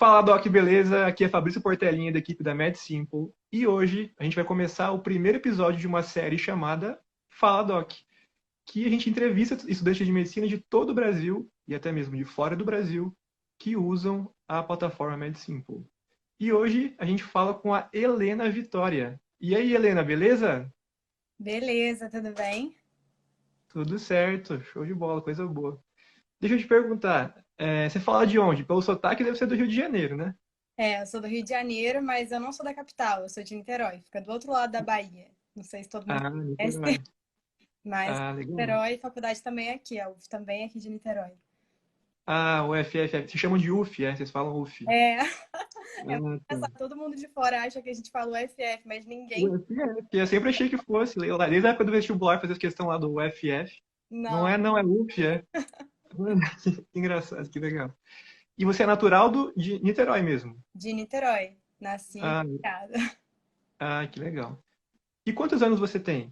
Fala, Doc, beleza? Aqui é Fabrício Portelinha, da equipe da MedSimple. E hoje a gente vai começar o primeiro episódio de uma série chamada Fala, Doc, que a gente entrevista estudantes de medicina de todo o Brasil e até mesmo de fora do Brasil que usam a plataforma MedSimple. E hoje a gente fala com a Helena Vitória. E aí, Helena, beleza? Beleza, tudo bem? Tudo certo, show de bola, coisa boa. Deixa eu te perguntar, você fala de onde? Pelo sotaque deve ser do Rio de Janeiro, né? Eu sou do Rio de Janeiro, mas eu não sou da capital, eu sou de Niterói, fica do outro lado da Bahia. Não sei se todo mundo Ah, conhece, Niterói. mas Ah, legal. Niterói, faculdade também é aqui, a UF também é aqui de Niterói. Ah, o FFF. Se chamam de UF, é? Vocês falam UF. É, é muito Ah, tá. engraçado, todo mundo de fora acha que a gente fala UFF, mas ninguém. UFF, eu sempre achei que fosse. Lá desde a época do vestibular, fazer questão lá do UFF. Não Não, é, não, é UF, é. Mano, que engraçado, que legal. E você é natural de Niterói mesmo? de Niterói, nasci e Ah, criada. que legal. E quantos anos você tem?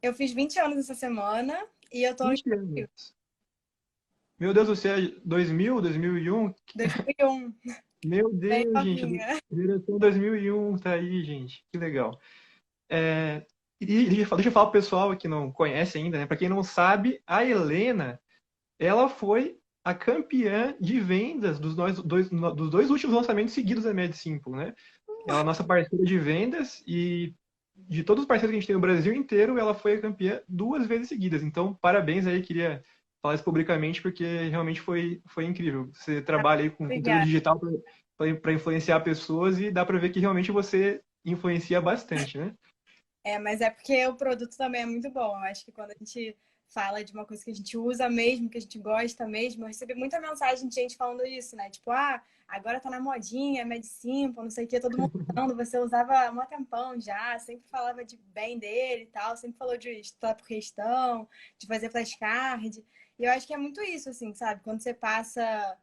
Eu fiz 20 anos essa semana e eu tô no 20 anos. Meu Deus, você é 2000, 2001? 2001, Meu bem Deus, gente. novinha. Geração 2001, tá aí, gente. Que legal. É, e deixa eu falar pro pessoal que não conhece ainda, né? Para quem não sabe, a Helena, ela foi a campeã de vendas dos dois últimos lançamentos seguidos da MedSimple, né? Ela é a nossa parceira de vendas e de todos os parceiros que a gente tem no Brasil inteiro, ela foi a campeã duas vezes seguidas. Então, parabéns aí, queria falar isso publicamente porque realmente foi incrível. Você trabalha aí com conteúdo Obrigada. digital para influenciar pessoas e dá para ver que realmente você influencia bastante, né? Mas é porque o produto também é muito bom. Eu acho que quando a gente fala de uma coisa que a gente usa mesmo, que a gente gosta mesmo, eu recebi muita mensagem de gente falando isso, né? Tipo, agora tá na modinha, MedSimple, não sei o que, todo mundo usando, você usava há um tempão já, sempre falava de bem dele e tal, sempre falou de estudar por questão, de fazer flashcard. E eu acho que é muito isso, assim, sabe? Quando você passa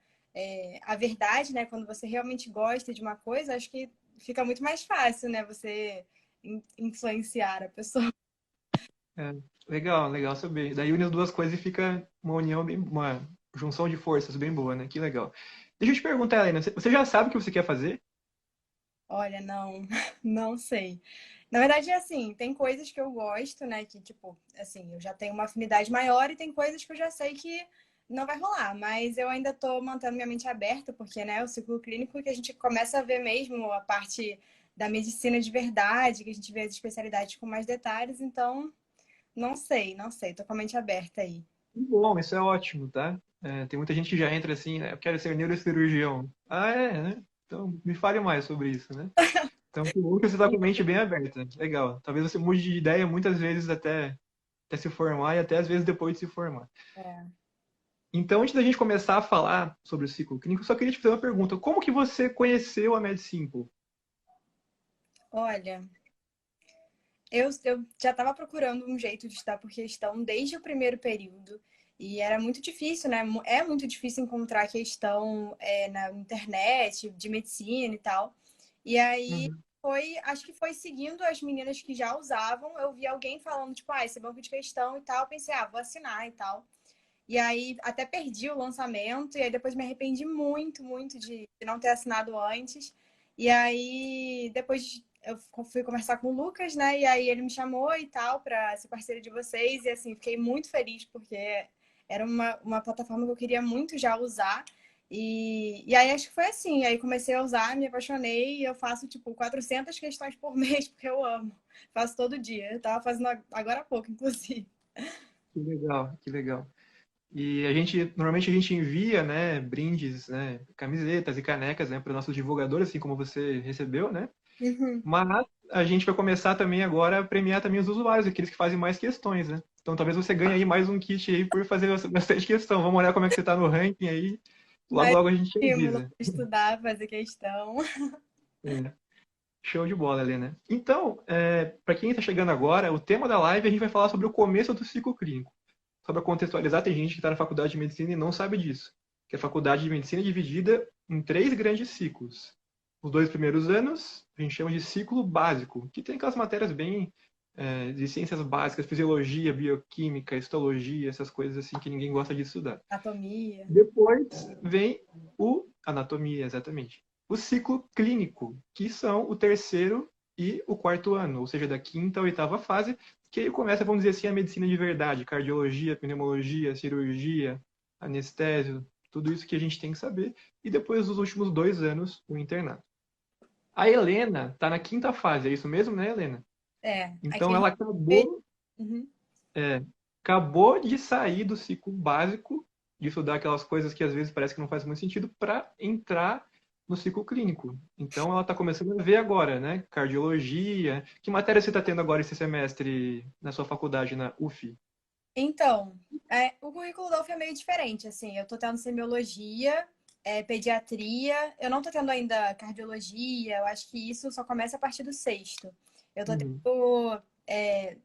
a verdade, né? Quando você realmente gosta de uma coisa, acho que fica muito mais fácil, né? Você influenciar a pessoa. É, legal, legal saber. Daí une as duas coisas e fica uma união, uma junção de forças bem boa, né? Que legal. Deixa eu te perguntar, Helena, você já sabe o que você quer fazer? Olha, não, não sei. Na verdade, é assim, tem coisas que eu gosto, né? Que, tipo, assim, eu já tenho uma afinidade maior e tem coisas que eu já sei que não vai rolar. Mas eu ainda tô mantendo minha mente aberta, porque, né, o ciclo clínico que a gente começa a ver mesmo a parte da medicina de verdade, que a gente vê as especialidades com mais detalhes. Então, não sei, tô com a mente aberta aí. Bom, isso é ótimo, tá? Tem muita gente que já entra assim, né? Eu quero ser neurocirurgião. Ah, é, né? Então, me fale mais sobre isso, né? Então, que bom que você está com a mente bem aberta. Legal. Talvez você mude de ideia muitas vezes até se formar e até às vezes depois de se formar. É. Então, antes da gente começar a falar sobre o ciclo clínico, eu só queria te fazer uma pergunta. Como que você conheceu a MedSimple? Olha, eu já estava procurando um jeito de estudar por questão desde o primeiro período. E era muito difícil, né? É muito difícil encontrar questão na internet, de medicina e tal. E aí Uhum. acho que foi seguindo as meninas que já usavam. Eu vi alguém falando, tipo, esse banco de questão e tal. Eu pensei, vou assinar e tal. E aí até perdi o lançamento, e aí depois me arrependi muito, muito de não ter assinado antes. E aí depois eu fui conversar com o Lucas, né? E aí ele me chamou e tal para ser parceiro de vocês. E assim, fiquei muito feliz porque era uma plataforma que eu queria muito já usar. E aí acho que foi assim. Aí comecei a usar, me apaixonei e eu faço tipo 400 questões por mês porque eu amo. Faço todo dia. Eu tava fazendo agora há pouco, inclusive. Que legal, que legal. E a gente, normalmente a gente envia, né, brindes, né, camisetas e canecas, né, para nossos divulgadores, assim como você recebeu, né? Uhum. Mas a gente vai começar também agora a premiar também os usuários, aqueles que fazem mais questões, né? Então talvez você ganhe aí mais um kit aí por fazer bastante questão. Vamos olhar como é que você está no ranking aí. Logo, Mais logo a gente estímulo avisa. para estudar, fazer questão. É, show de bola, Helena. Então, para quem está chegando agora, o tema da live a gente vai falar sobre o começo do ciclo clínico. Só para contextualizar, tem gente que está na faculdade de medicina e não sabe disso. Que a faculdade de medicina é dividida em três grandes ciclos. Os dois primeiros anos a gente chama de ciclo básico, que tem aquelas matérias bem de ciências básicas, fisiologia, bioquímica, histologia, essas coisas assim que ninguém gosta de estudar. Anatomia. Depois vem o anatomia, exatamente. O ciclo clínico, que são o terceiro e o quarto ano, ou seja, da quinta à oitava fase, que aí começa, vamos dizer assim, a medicina de verdade, cardiologia, pneumologia, cirurgia, anestésio, tudo isso que a gente tem que saber. E depois dos últimos 2 anos, o internato. A Helena está na quinta fase, é isso mesmo, né, Helena? É, aqui Então a ela gente fez. Uhum. acabou de sair do ciclo básico, de estudar aquelas coisas que às vezes parece que não faz muito sentido, para entrar no ciclo clínico. Então ela está começando a ver agora, né? Cardiologia. Que matéria você está tendo agora esse semestre na sua faculdade, na UF? Então, o currículo da UF é meio diferente, assim. Eu tô tendo semiologia, pediatria. Eu não tô tendo ainda cardiologia. Eu acho que isso só começa a partir do sexto. Eu tô Uhum. tendo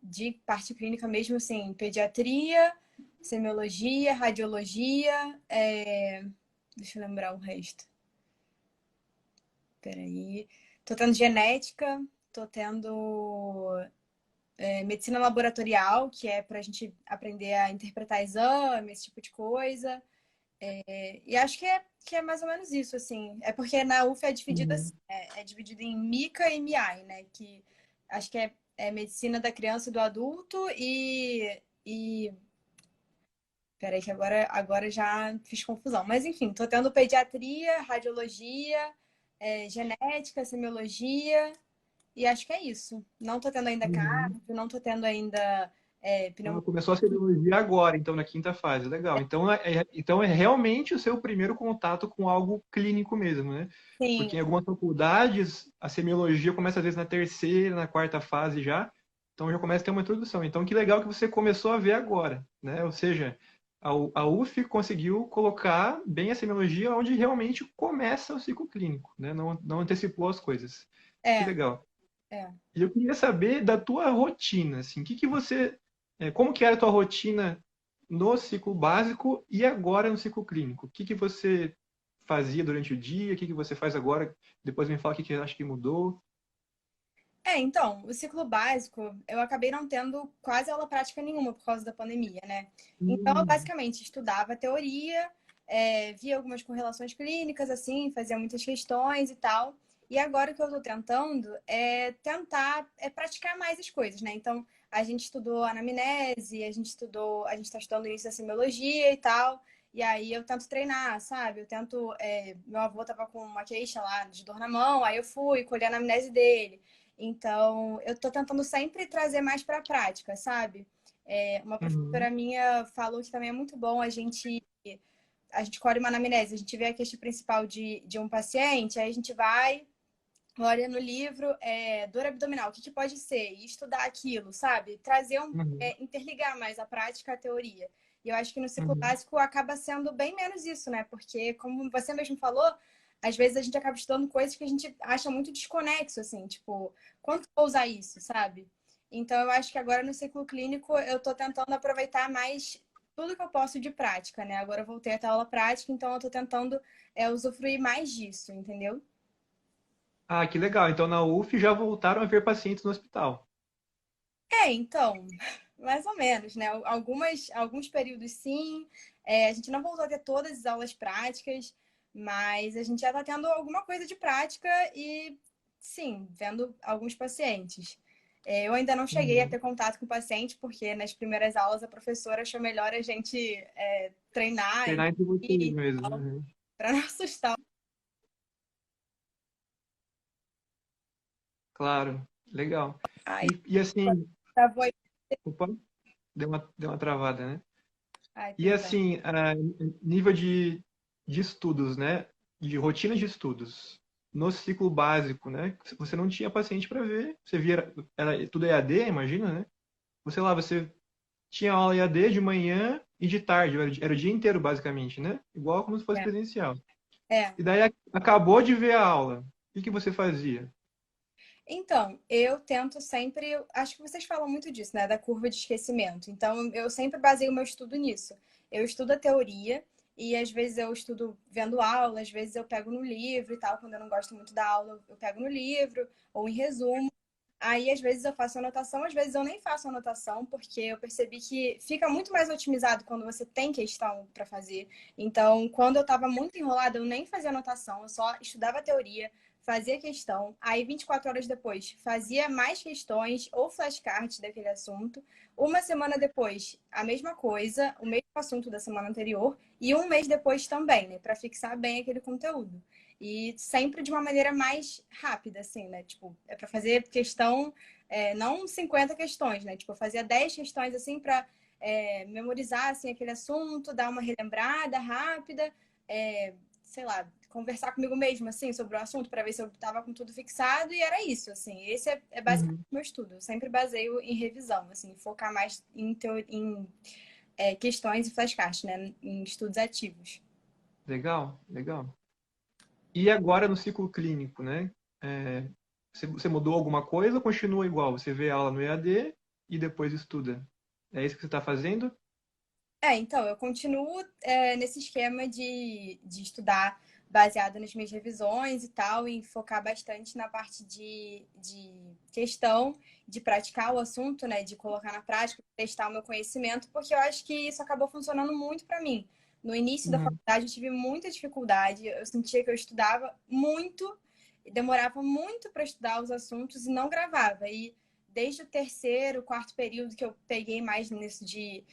de parte clínica mesmo, assim, pediatria, semiologia, radiologia. Deixa eu lembrar o resto. Peraí. Tô tendo genética, tô tendo medicina laboratorial, que é para a gente aprender a interpretar exame, esse tipo de coisa. E acho que é mais ou menos isso, assim. É porque na UF é dividido, Uhum. assim, é dividido em MICA e MI, né? Que acho que é medicina da criança e do adulto e... Peraí, que agora já fiz confusão. Mas enfim, tô tendo pediatria, radiologia, genética, semiologia, e acho que é isso. Não tô tendo ainda Uhum. cardio, não tô tendo ainda Ah, pneumonia. começou a semiologia agora, então, na quinta fase. Legal. Então é realmente o seu primeiro contato com algo clínico mesmo, né? Sim, Porque em algumas faculdades, a semiologia começa às vezes na terceira, na quarta fase já. Então já começa a ter uma introdução. Então que legal que você começou a ver agora, né? Ou seja, a UF conseguiu colocar bem a semiologia onde realmente começa o ciclo clínico, né? Não antecipou as coisas. Que é, legal. é. E eu queria saber da tua rotina, assim, como que era a tua rotina no ciclo básico e agora no ciclo clínico? O que você fazia durante o dia? O que você faz agora? Depois me fala o que acha que mudou. Então, o ciclo básico, eu acabei não tendo quase aula prática nenhuma por causa da pandemia, né? Então, eu Hum, basicamente estudava teoria, via algumas correlações clínicas, assim, fazia muitas questões e tal. E agora o que eu estou tentando é tentar praticar mais as coisas, né? Então, a gente estudou anamnese, a gente está estudando isso da semiologia e tal. E aí eu tento treinar, sabe? Meu avô tava com uma queixa lá de dor na mão, aí eu fui colher a anamnese dele. Então, eu tô tentando sempre trazer mais para a prática, sabe? Uma uhum, professora minha falou que também é muito bom a gente colhe uma anamnese, a gente vê a queixa principal de um paciente, aí a gente vai, olha no livro, dor abdominal, o que pode ser? E estudar aquilo, sabe? uhum, Interligar mais a prática à teoria. E eu acho que no ciclo uhum, básico acaba sendo bem menos isso, né? Porque, como você mesmo falou, às vezes a gente acaba estudando coisas que a gente acha muito desconexo, assim, tipo, quando eu vou usar isso, sabe? Então, eu acho que agora no ciclo clínico eu tô tentando aproveitar mais tudo que eu posso de prática, né? Agora eu voltei a ter aula prática, então eu tô tentando usufruir mais disso, entendeu? Ah, que legal. Então na UF já voltaram a ver pacientes no hospital. Então, mais ou menos, né? Alguns períodos sim. A gente não voltou a ter todas as aulas práticas, mas a gente já está tendo alguma coisa de prática e, sim, vendo alguns pacientes. Eu ainda não cheguei a Uhum. ter contato com o paciente, porque nas primeiras aulas a professora achou melhor a gente treinar Treinar entre vocês e mesmo. Uhum. para não assustar. Claro, legal. Ai, E assim, travou aí. opa, deu uma travada, né? Ai, E perdão. assim, nível de estudos, né? De rotina de estudos. No ciclo básico, né? Você não tinha paciente para ver. Você via, era tudo EAD, imagina, né? Você tinha aula EAD de manhã e de tarde, era o dia inteiro, basicamente, né? Igual como se fosse É. presencial. É. E daí acabou de ver a aula. O que você fazia? Então, eu tento sempre. Acho que vocês falam muito disso, né? Da curva de esquecimento. Então, eu sempre baseio o meu estudo nisso. Eu estudo a teoria e às vezes eu estudo vendo aula, às vezes eu pego no livro e tal. Quando eu não gosto muito da aula, eu pego no livro ou em resumo. Aí, às vezes, eu faço anotação, às vezes eu nem faço anotação, porque eu percebi que fica muito mais otimizado quando você tem questão para fazer. Então, quando eu estava muito enrolada, eu nem fazia anotação, eu só estudava a teoria, fazia questão. Aí, 24 horas depois, fazia mais questões ou flashcards daquele assunto. Uma semana depois, a mesma coisa, o mesmo assunto da semana anterior. E um mês depois também, né? Para fixar bem aquele conteúdo. E sempre de uma maneira mais rápida, assim, né? Tipo, é para fazer questão, não 50 questões, né? Tipo, eu fazia 10 questões, assim, para memorizar, assim, aquele assunto, dar uma relembrada rápida, sei lá, conversar comigo mesmo, assim, sobre o assunto, para ver se eu estava com tudo fixado, e era isso, assim. Esse é basicamente Uhum. o meu estudo. Eu sempre baseio em revisão, assim, focar mais em questões e flashcards, né? Em estudos ativos. Legal, legal. E agora no ciclo clínico, né? É, você mudou alguma coisa ou continua igual? Você vê a aula no EAD e depois estuda. É isso que você está fazendo? Então, eu continuo nesse esquema de estudar baseado nas minhas revisões e tal, e focar bastante na parte de questão, de praticar o assunto, né, de colocar na prática, testar o meu conhecimento, porque eu acho que isso acabou funcionando muito para mim. No início da Uhum. faculdade, eu tive muita dificuldade, eu sentia que eu estudava muito, e demorava muito para estudar os assuntos e não gravava. E desde o terceiro, quarto período que eu peguei mais nisso de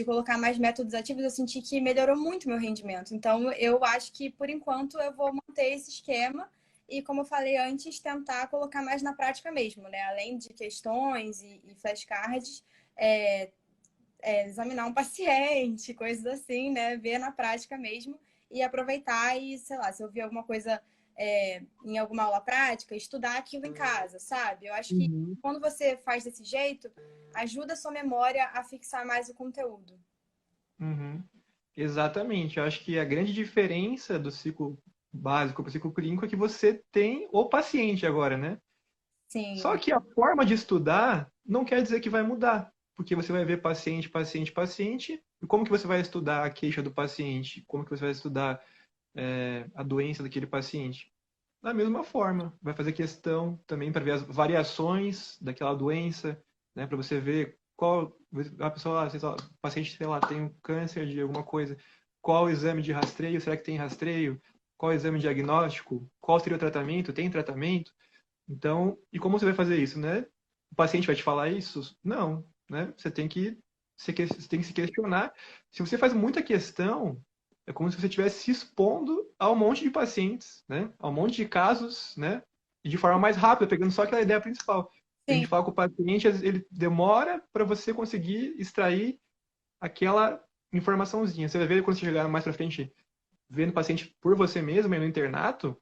colocar mais métodos ativos, eu senti que melhorou muito meu rendimento. Então, eu acho que, por enquanto, eu vou manter esse esquema e, como eu falei antes, tentar colocar mais na prática mesmo, né? Além de questões e flashcards, é, examinar um paciente, coisas assim, né? Ver na prática mesmo e aproveitar e, sei lá, se eu ver alguma coisa em alguma aula prática, estudar aquilo em casa, sabe? Eu acho que Uhum. quando você faz desse jeito, ajuda a sua memória a fixar mais o conteúdo. Uhum. Exatamente. Eu acho que a grande diferença do ciclo básico para o ciclo clínico é que você tem o paciente agora, né? Só Sim, que a forma de estudar não quer dizer que vai mudar, porque você vai ver paciente, paciente, paciente, e como que você vai estudar a queixa do paciente? Como que você vai estudar a doença daquele paciente? Da mesma forma, vai fazer questão também para ver as variações daquela doença, né? Para você ver qual a pessoa, sei lá, o paciente, sei lá, tem um câncer de alguma coisa, qual o exame de rastreio? Será que tem rastreio? Qual o exame diagnóstico? Qual seria o tratamento? Tem tratamento? Então, e como você vai fazer isso, né? O paciente vai te falar isso? Não, né? Você tem que se questionar. Se você faz muita questão, é como se você estivesse se expondo a um monte de pacientes, né? A um monte de casos, né? E de forma mais rápida, pegando só aquela ideia principal. A gente sim. fala com o paciente, ele demora para você conseguir extrair aquela informaçãozinha. Você vai ver quando você chegar mais para frente, vendo o paciente por você mesmo, aí no internato,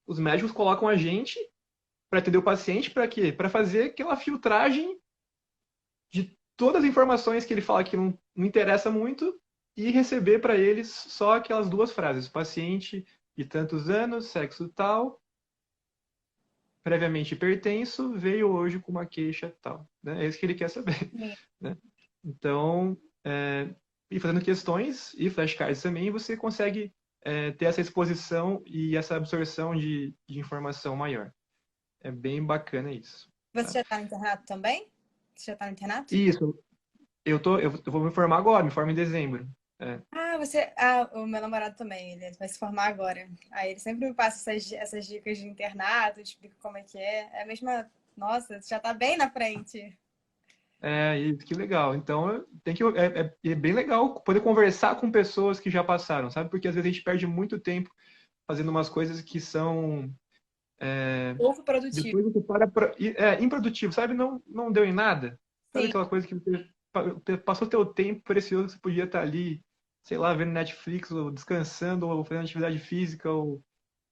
os médicos colocam a gente para atender o paciente, para quê? Para fazer aquela filtragem de todas as informações que ele fala que não interessa muito e receber para eles só aquelas duas frases: paciente de tantos anos, sexo tal, previamente hipertenso, veio hoje com uma queixa tal. Né? É isso que ele quer saber. Sim. Né? Então, e fazendo questões e flashcards também, você consegue ter essa exposição e essa absorção de informação maior. É bem bacana isso. Você Tá? já está no internato também? Você já está no internato? Isso, eu vou me formar agora, me formo em dezembro. É, O meu namorado também, ele vai se formar agora. Aí ele sempre me passa essas dicas de internato, explica como é que é. É a mesma. Nossa, você já tá bem na frente. isso, que legal. Então, é bem legal poder conversar com pessoas que já passaram, sabe? Porque às vezes a gente perde muito tempo fazendo umas coisas que são, Pouco produtivo. depois você improdutivo, sabe? Não deu em nada. Sabe Sim, aquela coisa que você passou teu tempo precioso que você podia estar ali, sei lá, vendo Netflix, ou descansando, ou fazendo atividade física, ou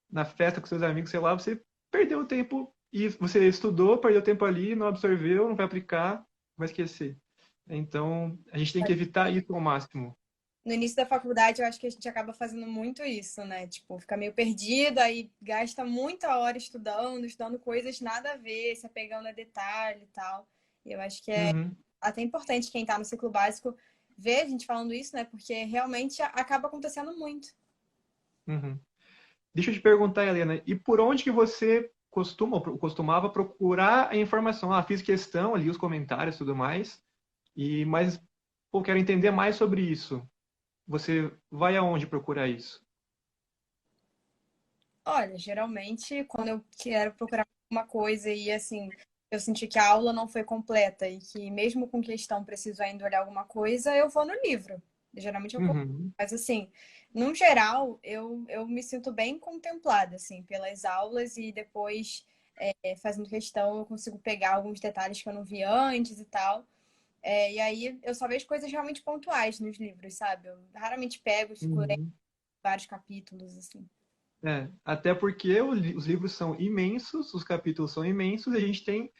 na festa com seus amigos, sei lá, você perdeu o tempo e você estudou, perdeu tempo ali, não absorveu, não vai aplicar, vai esquecer. Então, a gente tem que evitar isso ao máximo. no início da faculdade eu acho que a gente acaba fazendo muito isso, né? Tipo, fica meio perdido, aí gasta muita hora estudando coisas nada a ver, se apegando a detalhe e tal. E eu acho que é Uhum, até importante quem tá no ciclo básico ver a gente falando isso, né? Porque realmente acaba acontecendo muito. uhum. Deixa eu te perguntar, Helena, e por onde que você costumava procurar a informação. Ah, fiz questão, ali os comentários e tudo mais, mas pô, quero entender mais sobre isso. Você vai aonde procurar isso? Olha, geralmente, quando eu quero procurar uma coisa e, assim, eu senti que a aula não foi completa e que, mesmo com questão, preciso ainda olhar alguma coisa, eu vou no livro. Geralmente eu compro. Uhum, Mas, assim, no geral, eu me sinto bem contemplada, assim, pelas aulas e depois, fazendo questão, eu consigo pegar alguns detalhes que eu não vi antes e tal. E aí eu só vejo coisas realmente pontuais nos livros, sabe? Eu raramente pego e fico lendo uhum. vários capítulos, assim. Até porque os livros são imensos, os capítulos são imensos, e a gente tem,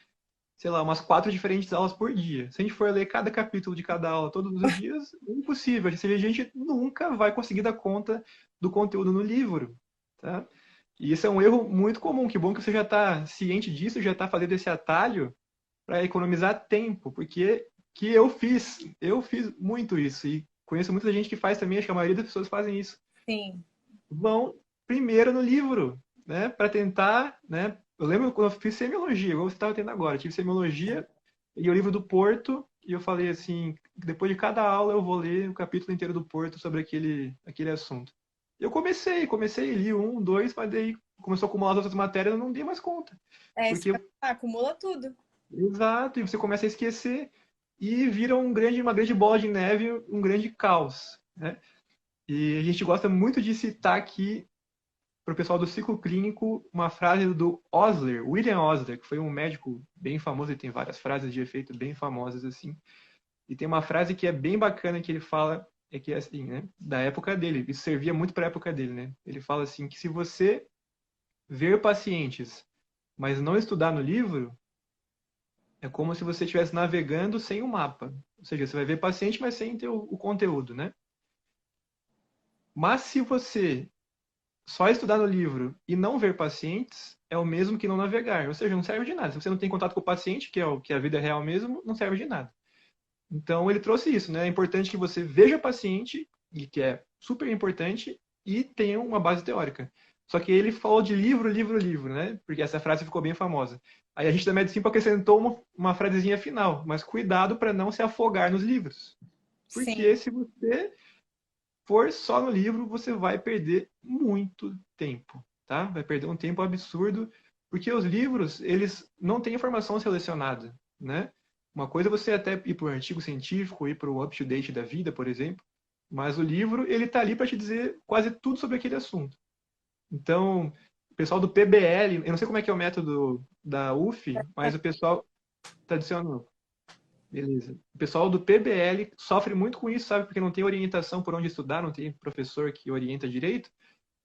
sei lá, umas 4 diferentes aulas por dia. Se a gente for ler cada capítulo de cada aula todos os dias, é impossível. Ou seja, a gente nunca vai conseguir dar conta do conteúdo no livro, tá? E isso é um erro muito comum. Que bom que você já está ciente disso, já está fazendo esse atalho para economizar tempo, porque eu fiz muito isso e conheço muita gente que faz também, acho que a maioria das pessoas fazem isso. Sim, Vão primeiro no livro, né, para tentar, né? Eu lembro quando eu fiz semiologia, igual você estava tendo agora, eu tive semiologia e o livro do Porto e eu falei assim, depois de cada aula eu vou ler o capítulo inteiro do Porto sobre aquele assunto. Eu comecei, li um, dois, mas daí começou a acumular as outras matérias, eu não dei mais conta. isso Porque, acumula tudo. exato, e você começa a esquecer e vira uma grande bola de neve, um grande caos, né? E a gente gosta muito de citar aqui para o pessoal do ciclo clínico uma frase do Osler, William Osler, que foi um médico bem famoso, e tem várias frases de efeito bem famosas assim. E tem uma frase que é bem bacana que ele fala, é que é assim, né, da época dele, isso servia muito para a época dele, né? Ele fala assim que se você ver pacientes, mas não estudar no livro, é como se você estivesse navegando sem o mapa. Ou seja, você vai ver paciente, mas sem ter o conteúdo, né? Mas se você só estudar no livro e não ver pacientes é o mesmo que não navegar. Ou seja, não serve de nada. Se você não tem contato com o paciente, que é o que é a vida real mesmo, não serve de nada. Então ele trouxe isso, né? É importante que você veja paciente, e que é super importante, e tenha uma base teórica. Só que ele falou de livro, livro, livro, né? Porque essa frase ficou bem famosa. Aí a gente da Medicina acrescentou uma frasezinha final, mas cuidado para não se afogar nos livros. Porque Sim, se você for só no livro, você vai perder muito tempo, tá? Vai perder um tempo absurdo, porque os livros, eles não têm informação selecionada, né? Uma coisa é você até ir para o artigo científico, ir para o up-to-date da vida, por exemplo, mas o livro, ele está ali para te dizer quase tudo sobre aquele assunto. Então, o pessoal do PBL, eu não sei como é que é o método da UF, mas o pessoal está dizendo, beleza. O pessoal do PBL sofre muito com isso, sabe? Porque não tem orientação por onde estudar, não tem professor que orienta direito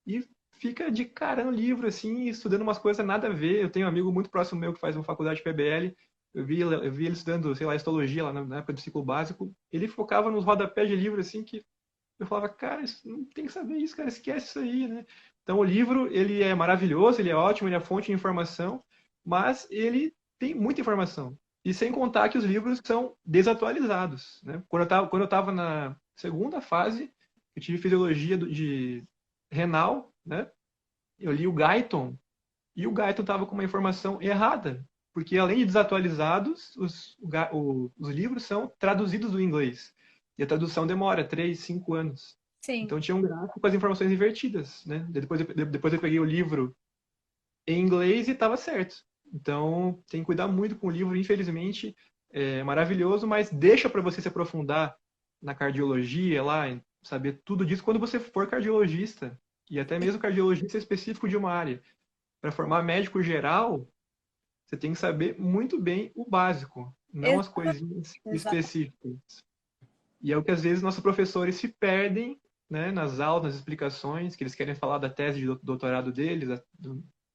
e fica de cara no livro, assim, estudando umas coisas nada a ver. Eu tenho um amigo muito próximo meu que faz uma faculdade de PBL. Eu vi ele estudando, sei lá, histologia lá na época do ciclo básico. Ele focava nos rodapés de livro, assim, que eu falava, cara, isso, não tem que saber isso, cara, esquece isso aí, né? Então, o livro, ele é maravilhoso, ele é ótimo, ele é fonte de informação, mas ele tem muita informação. E sem contar que os livros são desatualizados, né? Quando eu tava na segunda fase, eu tive fisiologia de renal, né? Eu li o Guyton, e o Guyton estava com uma informação errada, porque além de desatualizados, os livros são traduzidos do inglês. E a tradução demora 3, 5 anos. sim. Então tinha um gráfico com as informações invertidas, né? Depois eu peguei o livro em inglês e estava certo. Então tem que cuidar muito com o livro, infelizmente é maravilhoso, mas deixa para você se aprofundar na cardiologia lá, em saber tudo disso quando você for cardiologista e até mesmo cardiologista específico de uma área. Para formar médico geral, você tem que saber muito bem o básico, não as coisinhas Exatamente. específicas. E é o que às vezes nossos professores se perdem, né, nas aulas, nas explicações, que eles querem falar da tese de doutorado deles,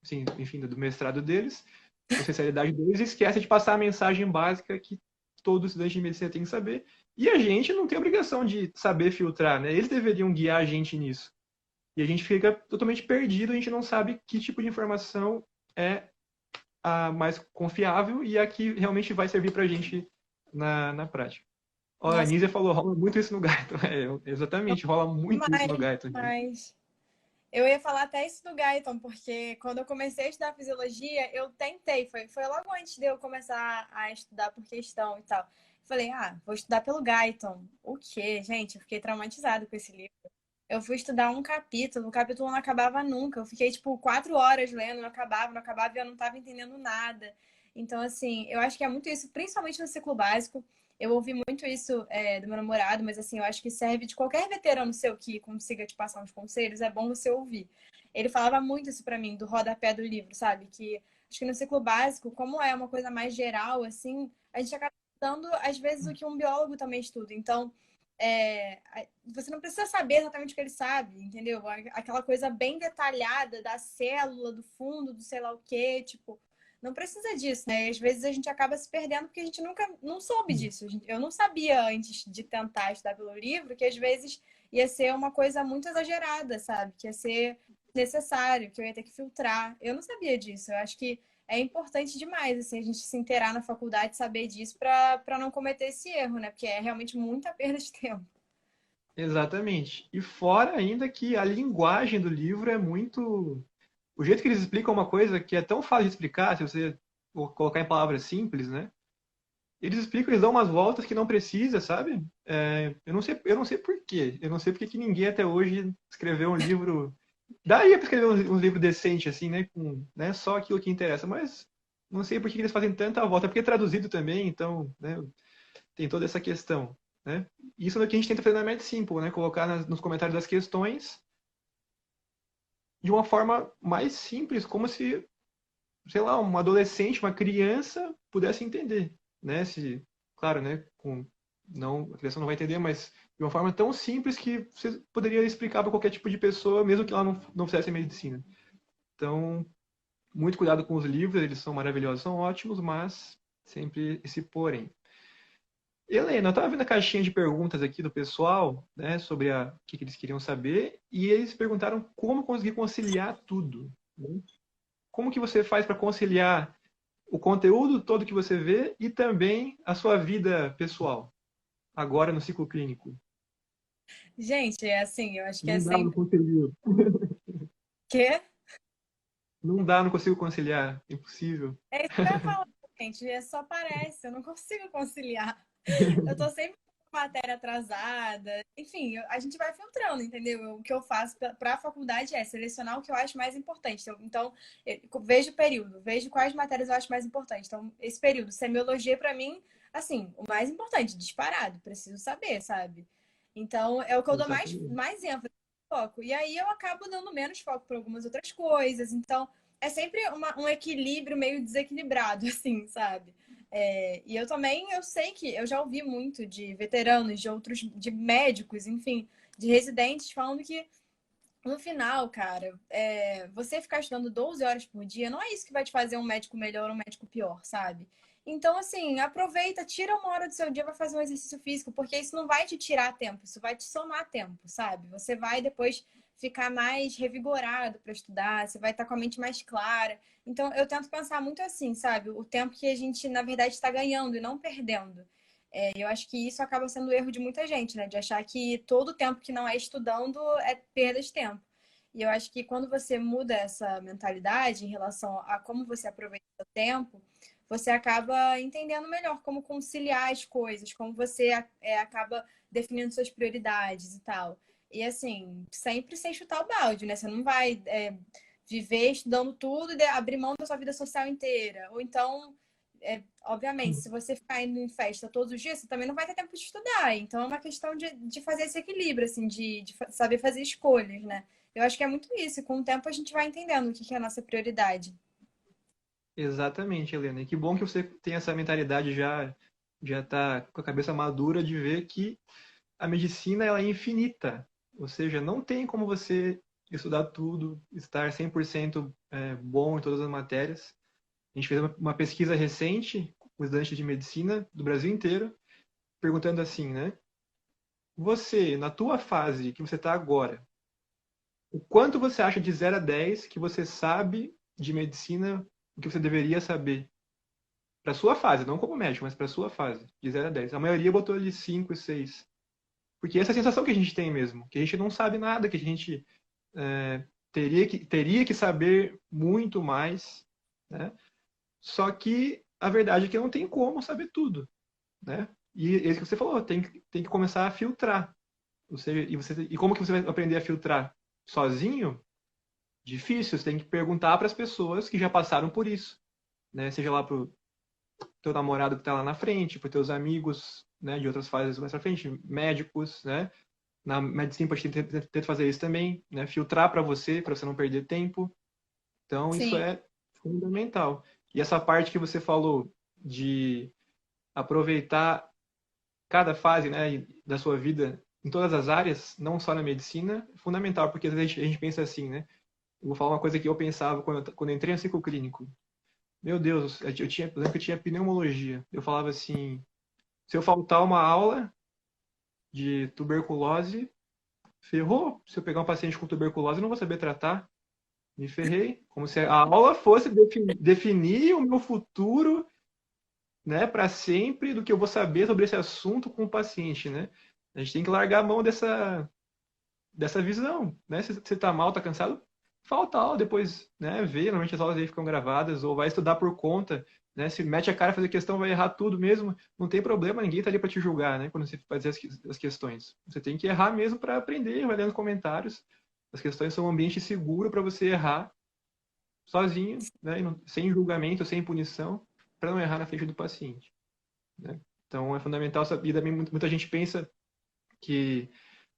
sim, enfim, do mestrado deles, da especialidade deles, e esquece de passar a mensagem básica que todo estudante de medicina tem que saber. E a gente não tem obrigação de saber filtrar, né? Eles deveriam guiar a gente nisso. E a gente fica totalmente perdido, a gente não sabe que tipo de informação é a mais confiável e a que realmente vai servir para a gente na prática. Ó, a Nossa, Nízia falou, rola muito isso no Guyton. É, exatamente, rola muito isso no demais, Guyton. demais. Eu ia falar até isso do Guyton, porque quando eu comecei a estudar fisiologia, eu tentei, foi logo antes de eu começar a estudar por questão e tal. Falei, vou estudar pelo Guyton. O quê? Gente, eu fiquei traumatizada com esse livro. Eu fui estudar um capítulo, o capítulo não acabava nunca. Eu fiquei, tipo, 4 horas lendo, não acabava e eu não estava entendendo nada. Então, assim, eu acho que é muito isso, principalmente no ciclo básico. Eu ouvi muito isso do meu namorado, mas assim, eu acho que serve de qualquer veterano seu que consiga te passar uns conselhos, é bom você ouvir. Ele falava muito isso pra mim, do rodapé do livro, sabe? Que acho que no ciclo básico, como é uma coisa mais geral, assim, a gente acaba estudando, às vezes, o que um biólogo também estuda. Então, você não precisa saber exatamente o que ele sabe, entendeu? Aquela coisa bem detalhada da célula, do fundo, do sei lá o quê, tipo, não precisa disso, né? E às vezes a gente acaba se perdendo porque a gente nunca não soube disso. Eu não sabia antes de tentar estudar pelo livro que às vezes ia ser uma coisa muito exagerada, sabe? Que ia ser necessário, que eu ia ter que filtrar. Eu não sabia disso. Eu acho que é importante demais assim, a gente se inteirar na faculdade, saber disso para não cometer esse erro, né? Porque é realmente muita perda de tempo. Exatamente. E fora ainda que a linguagem do livro é muito. O jeito que eles explicam uma coisa que é tão fácil de explicar, se você colocar em palavras simples, né? Eles explicam, eles dão umas voltas que não precisa, sabe? Eu não sei por quê. Eu não sei porque que ninguém até hoje escreveu um livro. Daria para escrever um livro decente, assim, né? Com, né? Só aquilo que interessa, mas não sei por que eles fazem tanta volta. É porque é traduzido também, então, né? Tem toda essa questão, né? Isso é o que a gente tenta fazer na Med Simple, né? Colocar nos comentários das questões de uma forma mais simples, como se, sei lá, uma adolescente, uma criança pudesse entender, né? Se, claro, né? Não, a criança não vai entender, mas de uma forma tão simples que você poderia explicar para qualquer tipo de pessoa, mesmo que ela não fizesse medicina. Então, muito cuidado com os livros, eles são maravilhosos, são ótimos, mas sempre esse porém. Helena, eu estava vendo a caixinha de perguntas aqui do pessoal, né, sobre o que eles queriam saber, e eles perguntaram como conseguir conciliar tudo, né? Como que você faz para conciliar o conteúdo todo que você vê e também a sua vida pessoal, agora no ciclo clínico? Gente, é assim, eu acho que é Não dá, não sempre consigo. que Não dá, não consigo conciliar. Impossível. é isso que eu ia falar, gente, só parece, eu não consigo conciliar. Eu tô sempre com matéria atrasada. Enfim, a gente vai filtrando, entendeu? O que eu faço para a faculdade é selecionar o que eu acho mais importante. Então, eu vejo o período, vejo quais matérias eu acho mais importante. Então, esse período, semiologia, para mim, assim, o mais importante, disparado, preciso saber, sabe? Então, é o que eu dou Exatamente. mais ênfase, foco. E aí eu acabo dando menos foco para algumas outras coisas. Então, é sempre um equilíbrio meio desequilibrado, assim, sabe? E eu também, eu sei que eu já ouvi muito de veteranos, de outros, de médicos, enfim, de residentes falando que no final, cara, você ficar estudando 12 horas por dia não é isso que vai te fazer um médico melhor ou um médico pior, sabe? Então, assim, aproveita, tira 1 hora do seu dia para fazer um exercício físico, porque isso não vai te tirar tempo, isso vai te somar tempo, sabe? Você vai depois ficar mais revigorado para estudar, você vai estar com a mente mais clara. Então, eu tento pensar muito assim, sabe? O tempo que a gente, na verdade, está ganhando e não perdendo. Eu acho que isso acaba sendo o erro de muita gente, né? De achar que todo o tempo que não é estudando é perda de tempo. E eu acho que quando você muda essa mentalidade em relação a como você aproveita o tempo, você acaba entendendo melhor como conciliar as coisas, como você acaba definindo suas prioridades e tal. E assim, sempre sem chutar o balde, né? Você não vai viver estudando tudo e abrir mão da sua vida social inteira. Ou então obviamente, se você ficar indo em festa todos os dias, você também não vai ter tempo de estudar. Então é uma questão de fazer esse equilíbrio, assim, de saber fazer escolhas, né? Eu acho que é muito isso. E com o tempo a gente vai entendendo o que é a nossa prioridade. Exatamente, Helena. E que bom que você tem essa mentalidade já tá com a cabeça madura de ver que a medicina ela é infinita. Ou seja, não tem como você estudar tudo, estar 100% bom em todas as matérias. A gente fez uma pesquisa recente com estudantes de medicina do Brasil inteiro, perguntando assim, né? Você, na tua fase que você está agora, o quanto você acha de 0 a 10 que você sabe de medicina, o que você deveria saber? Para sua fase, não como médico, mas para sua fase, de 0 a 10. A maioria botou ali 5 e 6. Porque essa é a sensação que a gente tem mesmo, que a gente não sabe nada, que a gente teria que saber muito mais, né? Só que a verdade é que não tem como saber tudo, né? E é isso que você falou, tem que começar a filtrar. E como que você vai aprender a filtrar? Sozinho? Difícil, você tem que perguntar para as pessoas que já passaram por isso, né? Seja lá pro teu namorado que está lá na frente, para teus amigos, né, de outras fases mais pra frente, médicos, né? Na medicina a gente tenta fazer isso também, né? Filtrar para você não perder tempo. Então isso Sim, é fundamental. E essa parte que você falou de aproveitar cada fase, né, da sua vida em todas as áreas, não só na medicina, é fundamental, porque às vezes a gente pensa assim, né? Eu vou falar uma coisa que eu pensava quando eu entrei no ciclo clínico. Meu Deus, eu lembro que eu tinha pneumologia. Eu falava assim, se eu faltar uma aula de tuberculose, ferrou. Se eu pegar um paciente com tuberculose, eu não vou saber tratar. Me ferrei. Como se a aula fosse definir o meu futuro, né, para sempre, do que eu vou saber sobre esse assunto com o paciente, né? A gente tem que largar a mão dessa visão, né? Se você tá mal, tá cansado, falta aula depois, né? Vê, normalmente as aulas aí ficam gravadas, ou vai estudar por conta, né? Se mete a cara fazer questão, vai errar tudo mesmo, não tem problema, ninguém tá ali para te julgar, né? Quando você fazer as questões. Você tem que errar mesmo para aprender, vai lendo comentários. As questões são um ambiente seguro para você errar sozinho, né? Sem julgamento, sem punição, para não errar na frente do paciente, né? Então é fundamental saber, e também muita gente pensa que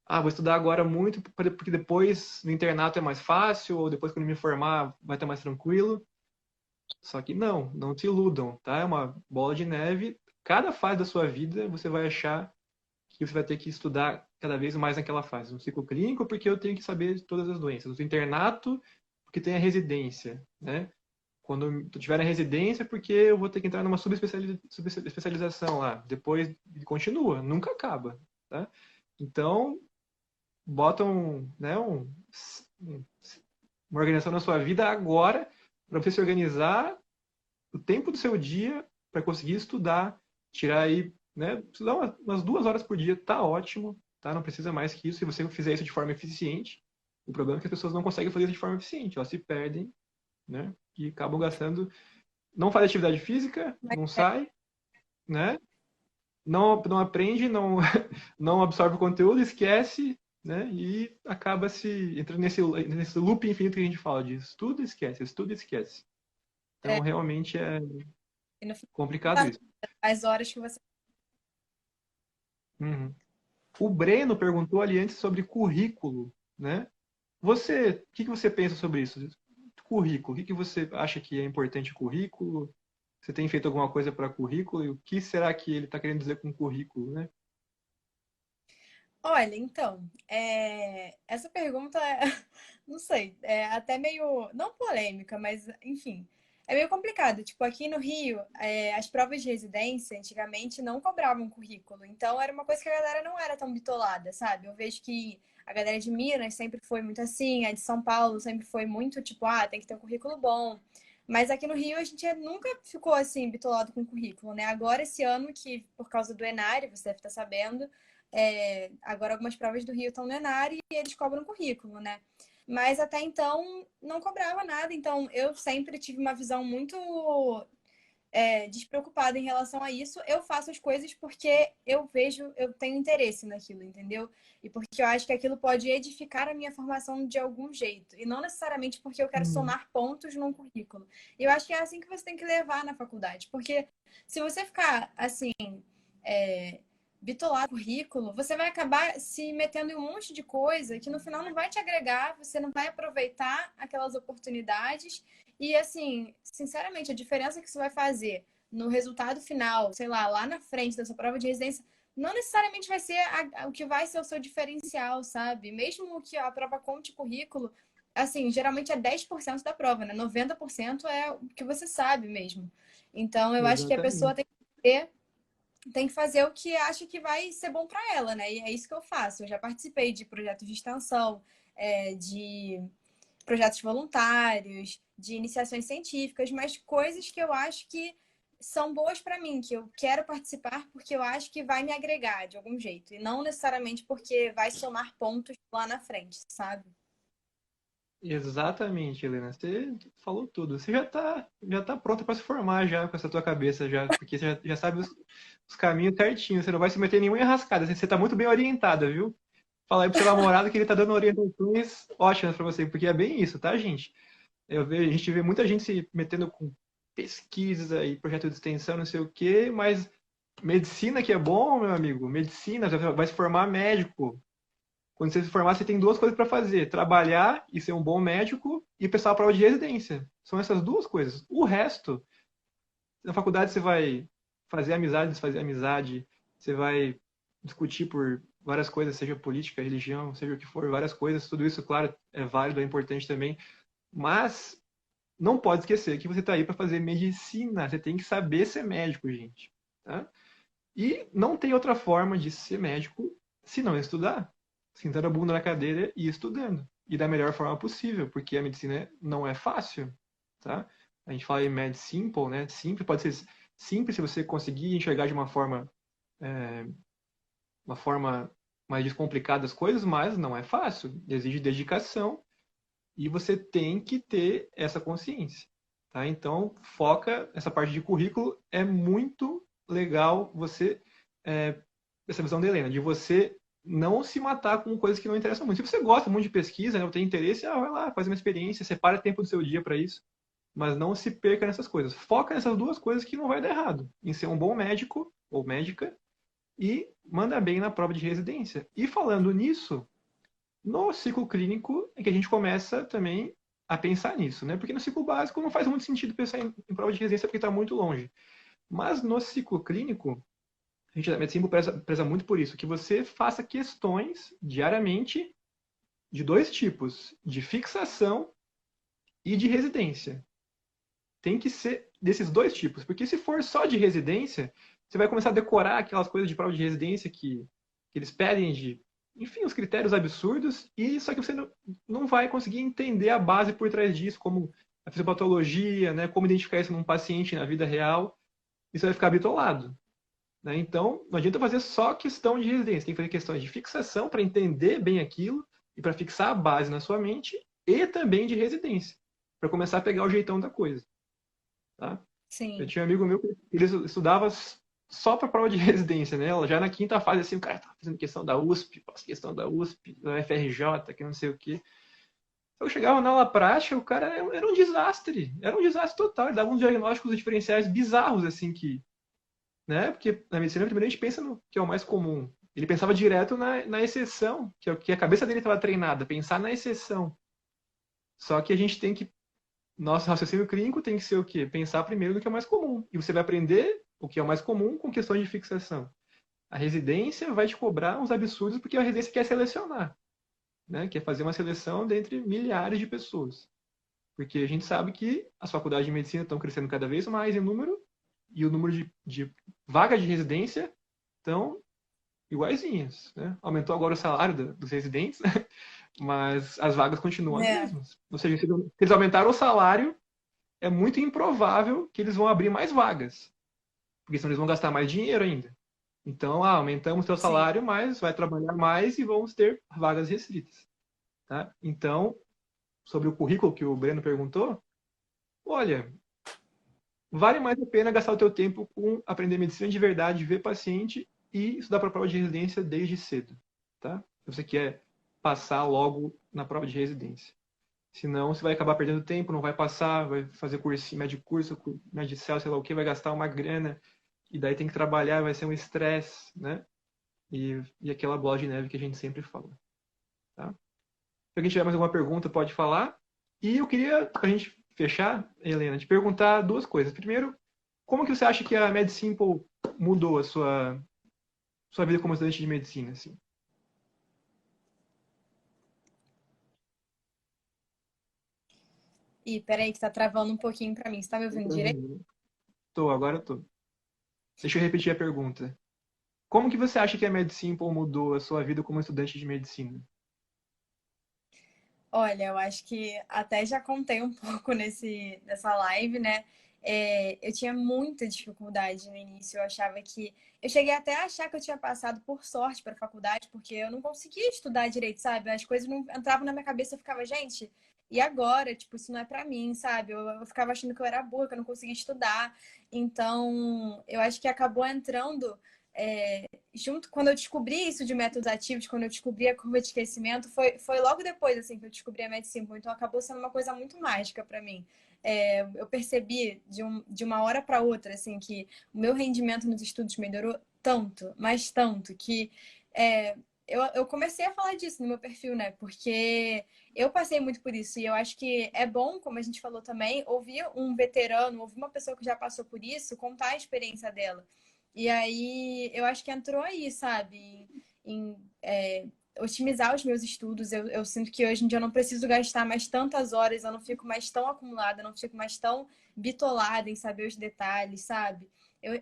vou estudar agora muito porque depois no internato é mais fácil, ou depois quando me formar vai estar mais tranquilo. Só que não te iludam, tá? É uma bola de neve. Cada fase da sua vida você vai achar que você vai ter que estudar cada vez mais naquela fase. No ciclo clínico, porque eu tenho que saber de todas as doenças. No internato, porque tem a residência, né? Quando eu tiver a residência, porque eu vou ter que entrar numa subespecialização lá. Depois continua, nunca acaba, tá? Então, botam, né, uma organização na sua vida agora para você se organizar o tempo do seu dia para conseguir estudar, tirar aí, né, estudar umas 2 horas por dia, tá ótimo, tá? Não precisa mais que isso se você fizer isso de forma eficiente. O problema é que as pessoas não conseguem fazer isso de forma eficiente, elas se perdem, né? E acabam gastando, não faz atividade física, mas não sai, né? Não aprende, não, não absorve o conteúdo, esquece, né? E acaba se entrando nesse loop infinito que a gente fala de estuda, esquece, estuda, esquece. Então, é, realmente é e no final, complicado isso. as horas que você. Uhum. O Breno perguntou ali antes sobre currículo, né? O que que você pensa sobre isso? Currículo, o que que você acha que é importante currículo? Você tem feito alguma coisa para currículo? E o que será que ele está querendo dizer com currículo, né? Olha, então, essa pergunta é, não sei, é até meio, não polêmica, mas enfim, é meio complicado. Tipo, aqui no Rio, as provas de residência antigamente não cobravam currículo, então era uma coisa que a galera não era tão bitolada, sabe? Eu vejo que a galera de Minas sempre foi muito assim, a de São Paulo sempre foi muito tipo, tem que ter um currículo bom. Mas aqui no Rio a gente nunca ficou assim bitolado com currículo, né? Agora esse ano que por causa do Enare, você deve estar sabendo, agora algumas provas do Rio estão no Enare e eles cobram currículo, né? Mas até então não cobrava nada, então eu sempre tive uma visão muito despreocupada em relação a isso. Eu faço as coisas porque eu vejo, eu tenho interesse naquilo, entendeu? E porque eu acho que aquilo pode edificar a minha formação de algum jeito. E não necessariamente porque eu quero Uhum. somar pontos num currículo. E eu acho que é assim que você tem que levar na faculdade. Porque se você ficar assim, é, bitolar currículo, você vai acabar se metendo em um monte de coisa que no final não vai te agregar, você não vai aproveitar aquelas oportunidades. E assim, sinceramente, a diferença que isso vai fazer no resultado final, sei lá na frente da sua prova de residência, não necessariamente vai ser o que vai ser o seu diferencial, sabe? Mesmo que a prova conte currículo, assim, geralmente é 10% da prova, né? 90% é o que você sabe mesmo. Então, eu acho que a pessoa Exatamente. tem que fazer o que acha que vai ser bom para ela, né? E é isso que eu faço. Eu já participei de projetos de extensão, de projetos voluntários, de iniciações científicas, mas coisas que eu acho que são boas para mim, que eu quero participar porque eu acho que vai me agregar de algum jeito, e não necessariamente porque vai somar pontos lá na frente, sabe? Exatamente, Helena. Você falou tudo. Você já tá pronta para se formar já com essa tua cabeça já, porque você já sabe os caminhos certinhos. Você não vai se meter em nenhuma enrascada. Você tá muito bem orientada, viu? Fala aí pro seu namorado que ele tá dando orientações ótimas para você, porque é bem isso, tá, gente? A gente vê muita gente se metendo com pesquisa e projeto de extensão, não sei o quê, mas medicina que é bom, meu amigo. Medicina, você vai se formar médico. Quando você se formar, você tem duas coisas para fazer: trabalhar e ser um bom médico e prestar a prova de residência. São essas duas coisas. O resto, na faculdade você vai fazer amizade, desfazer amizade, você vai discutir por várias coisas, seja política, religião, seja o que for, várias coisas. Tudo isso, claro, é válido, é importante também. Mas não pode esquecer que você está aí para fazer medicina. Você tem que saber ser médico, gente. Tá? E não tem outra forma de ser médico se não estudar. Sentando a bunda na cadeira e estudando. E da melhor forma possível, porque a medicina não é fácil. Tá? A gente fala em med simple, né? Simples pode ser simples se você conseguir enxergar de é, uma forma mais descomplicada das coisas, mas não é fácil. Exige dedicação e você tem que ter essa consciência. Tá? Então, foca essa parte de currículo. É muito legal você, essa visão da Helena, de você não se matar com coisas que não interessam muito. Se você gosta muito de pesquisa, né, tem interesse, vai lá, faz uma experiência, separa tempo do seu dia para isso. Mas não se perca nessas coisas. Foca nessas duas coisas que não vai dar errado. Em ser um bom médico ou médica e manda bem na prova de residência. E falando nisso, no ciclo clínico é que a gente começa também a pensar nisso, né? Porque no ciclo básico não faz muito sentido pensar em prova de residência porque está muito longe. Mas no ciclo clínico, a gente da medicina preza muito por isso, que você faça questões diariamente de dois tipos, de fixação e de residência. Tem que ser desses dois tipos, porque se for só de residência, você vai começar a decorar aquelas coisas de prova de residência que eles pedem de, enfim, os critérios absurdos, e só que você não vai conseguir entender a base por trás disso, como a fisiopatologia, né, como identificar isso num paciente na vida real, e você vai ficar bitolado. Né? Então, não adianta fazer só questão de residência, tem que fazer questões de fixação para entender bem aquilo e para fixar a base na sua mente, e também de residência, para começar a pegar o jeitão da coisa. Tá? Eu Sim. tinha um amigo meu que ele estudava só para prova de residência, né? Já na quinta fase, assim, o cara tá fazendo questão da USP, faço questão da USP, da FRJ, que não sei o quê. Eu chegava na aula prática, o cara era um desastre. Era um desastre total. Ele dava uns diagnósticos diferenciais bizarros, assim, né? Porque na medicina, primeiro a gente pensa no que é o mais comum. Ele pensava direto na exceção, que é o que a cabeça dele estava treinada, pensar na exceção. Só que a gente tem que nosso raciocínio clínico tem que ser o quê? Pensar primeiro no que é o mais comum. E você vai aprender o que é o mais comum com questões de fixação. A residência vai te cobrar uns absurdos porque a residência quer selecionar, né? Quer fazer uma seleção dentre milhares de pessoas. Porque a gente sabe que as faculdades de medicina estão crescendo cada vez mais em número e o número de vagas de residência estão iguaizinhas, né? Aumentou agora o salário dos residentes, né? Mas as vagas continuam as É, mesmas. Ou seja, se eles aumentaram o salário, é muito improvável que eles vão abrir mais vagas, porque senão eles vão gastar mais dinheiro ainda. Então, aumentamos o teu sim. salário, mas vai trabalhar mais e vamos ter vagas restritas. Tá? Então, sobre o currículo que o Breno perguntou, olha, vale mais a pena gastar o teu tempo com aprender medicina de verdade, ver paciente e estudar para a prova de residência desde cedo. Tá? Se você quer passar logo na prova de residência. Senão você vai acabar perdendo tempo, não vai passar, vai fazer curso, médio curso, médio céu, sei lá o que, vai gastar uma grana, e daí tem que trabalhar, vai ser um estresse, né? E aquela bola de neve que a gente sempre fala. Tá? Se alguém tiver mais alguma pergunta, pode falar. E eu queria, para a gente fechar, Helena, te perguntar duas coisas. Primeiro, como que você acha que a MedSimple mudou a sua vida como estudante de medicina? Assim? Ih, peraí, que tá travando um pouquinho pra mim. Você tá me ouvindo direito? Tô, agora tô. Deixa eu repetir a pergunta. Como que você acha que a MedSimple mudou a sua vida como estudante de medicina? Olha, eu acho que até já contei um pouco nessa live, né? Eu tinha muita dificuldade no início. Eu achava que. Eu cheguei até a achar que eu tinha passado por sorte para a faculdade, porque eu não conseguia estudar direito, sabe? As coisas não entravam na minha cabeça. Eu ficava, gente, E agora, tipo, isso não é pra mim, sabe? Eu ficava achando que eu era burra, que eu não conseguia estudar. Então, eu acho que acabou entrando junto quando eu descobri isso de métodos ativos, quando eu descobri a curva de aquecimento, foi logo depois assim que eu descobri a Med5. Então, acabou sendo uma coisa muito mágica pra mim. Eu percebi de uma hora para outra assim que o meu rendimento nos estudos melhorou tanto, mas tanto que é, eu comecei a falar disso no meu perfil, né? Porque eu passei muito por isso e eu acho que é bom, como a gente falou também, ouvir um veterano, ouvir uma pessoa que já passou por isso, contar a experiência dela. E aí eu acho que entrou aí, sabe? Em otimizar os meus estudos. Eu sinto que hoje em dia eu não preciso gastar mais tantas horas, eu não fico mais tão acumulada, eu não fico mais tão bitolada em saber os detalhes, sabe?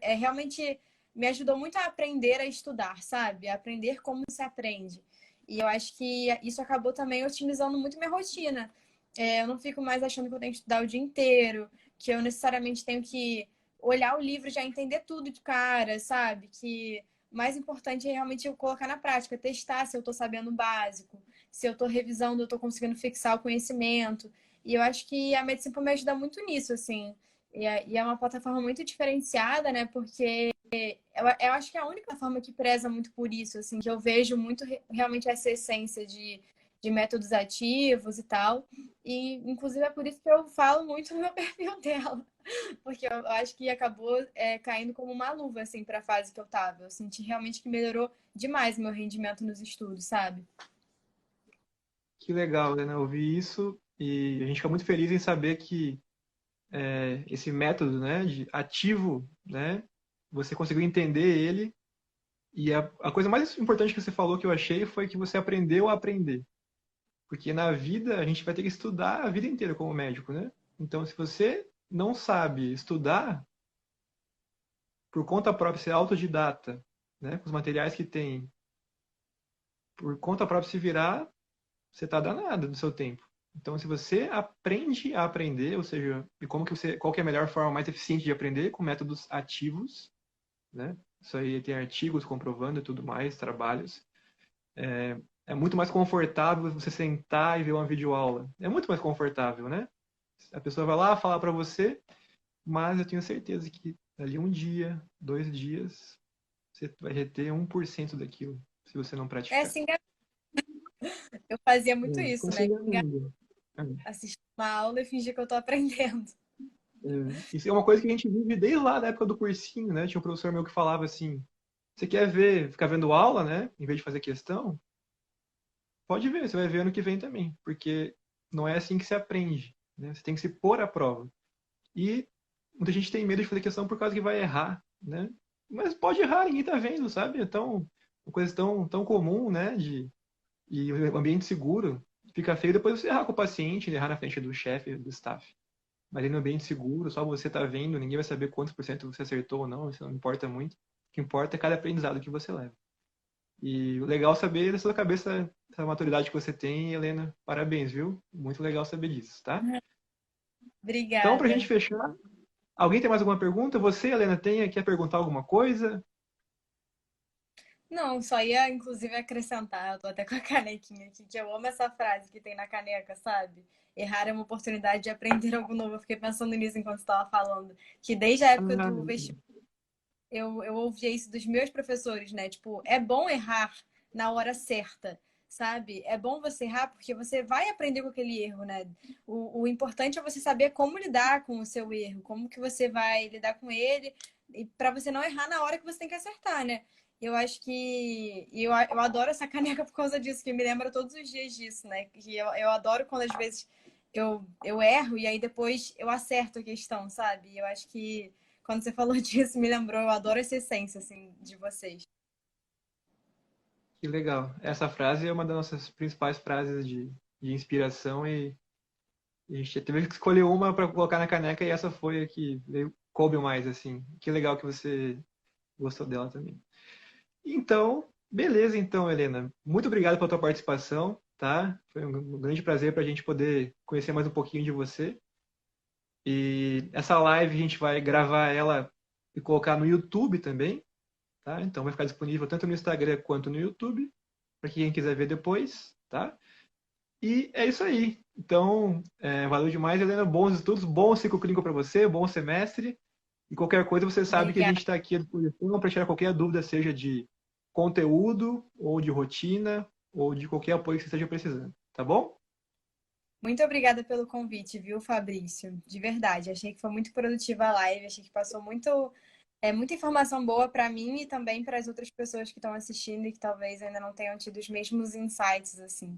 Realmente me ajudou muito a aprender a estudar, sabe? A aprender como se aprende. E eu acho que isso acabou também otimizando muito minha rotina. Eu não fico mais achando que eu tenho que estudar o dia inteiro, que eu necessariamente tenho que olhar o livro e já entender tudo de cara, sabe? Que o mais importante é realmente eu colocar na prática, testar se eu estou sabendo o básico, se eu estou revisando, eu estou conseguindo fixar o conhecimento. E eu acho que a Medicina me ajuda muito nisso, assim. E é uma plataforma muito diferenciada, né? Porque eu acho que é a única forma que preza muito por isso, assim, que eu vejo muito realmente essa essência de métodos ativos e tal. E, inclusive, é por isso que eu falo muito no meu perfil dela. Porque eu acho que acabou caindo como uma luva, assim, para a fase que eu tava. Eu senti realmente que melhorou demais o meu rendimento nos estudos, sabe? Que legal, né, ouvir isso e a gente fica muito feliz em saber que esse método, né, de ativo, né, você conseguiu entender ele e a coisa mais importante que você falou que eu achei foi que você aprendeu a aprender. Porque na vida a gente vai ter que estudar a vida inteira como médico, né? Então, se você não sabe estudar por conta própria, ser autodidata, né, com os materiais que tem, por conta própria se virar, você está danado do seu tempo. Então, se você aprende a aprender, ou seja, e qual que é a melhor forma mais eficiente de aprender? Com métodos ativos, né? Isso aí tem artigos comprovando e tudo mais, trabalhos. É muito mais confortável você sentar e ver uma videoaula. É muito mais confortável, né? A pessoa vai lá falar para você, mas eu tenho certeza que ali um dia, 2 dias, você vai reter 1% daquilo, se você não É praticar. assim, eu fazia muito isso, Como se né? enganando. Assistir uma aula e fingir que eu tô aprendendo. Isso é uma coisa que a gente vive desde lá da época do cursinho, né? Tinha um professor meu que falava assim: você quer ver, ficar vendo aula, né? Em vez de fazer questão, pode ver, você vai ver ano que vem também, porque não é assim que se aprende, né? Você tem que se pôr à prova. E muita gente tem medo de fazer questão por causa que vai errar, né? Mas pode errar, ninguém tá vendo, sabe? Então, uma coisa tão comum, né? E o ambiente seguro fica feio depois você errar com o paciente, errar na frente do chefe, do staff. Mas aí no ambiente seguro, só você tá vendo, ninguém vai saber quantos por cento você acertou ou não, isso não importa muito. O que importa é cada aprendizado que você leva. E o legal é saber da sua cabeça, essa maturidade que você tem, Helena. Parabéns, viu? Muito legal saber disso, tá? Então, pra gente Obrigada. fechar, alguém tem mais alguma pergunta? Você, Helena, quer perguntar alguma coisa? Não, só ia inclusive acrescentar, eu tô até com a canequinha aqui, que eu amo essa frase que tem na caneca, sabe? Errar é uma oportunidade de aprender algo novo. Eu fiquei pensando nisso enquanto você estava falando. Que desde a época Ah, do vestibular eu ouvia isso dos meus professores, né? Tipo, é bom errar na hora certa, sabe? É bom você errar porque você vai aprender com aquele erro, né? O importante é você saber como lidar com o seu erro, como que você vai lidar com ele, e para você não errar na hora que você tem que acertar, né? Eu acho que. Eu adoro essa caneca por causa disso, que me lembra todos os dias disso, né? Que eu adoro quando às vezes eu erro e aí depois eu acerto a questão, sabe? Eu acho que quando você falou disso, me lembrou, eu adoro essa essência, assim, de vocês. que legal. Essa frase é uma das nossas principais frases de inspiração e a gente teve que escolher uma para colocar na caneca e essa foi a que coube mais, assim. Que legal que você gostou dela também. Então, beleza então, Helena. Muito obrigado pela tua participação, tá? Foi um grande prazer para a gente poder conhecer mais um pouquinho de você. E essa live a gente vai gravar ela e colocar no YouTube também, tá? Então vai ficar disponível tanto no Instagram quanto no YouTube, para quem quiser ver depois, tá? E é isso aí. Então, valeu demais, Helena. Bons estudos, bom ciclo clínico para você, bom semestre. E qualquer coisa, você sabe que a gente Obrigada. está aqui à disposição para tirar qualquer dúvida, seja de conteúdo, ou de rotina, ou de qualquer apoio que você esteja precisando. Tá bom? Muito obrigada pelo convite, viu, Fabrício? De verdade, achei que foi muito produtiva a live, achei que passou muita informação boa para mim e também para as outras pessoas que estão assistindo e que talvez ainda não tenham tido os mesmos insights assim.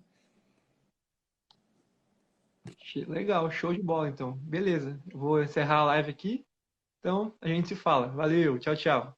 Legal, show de bola, então. Beleza, eu vou encerrar a live aqui. Então, a gente se fala. Valeu, tchau, tchau.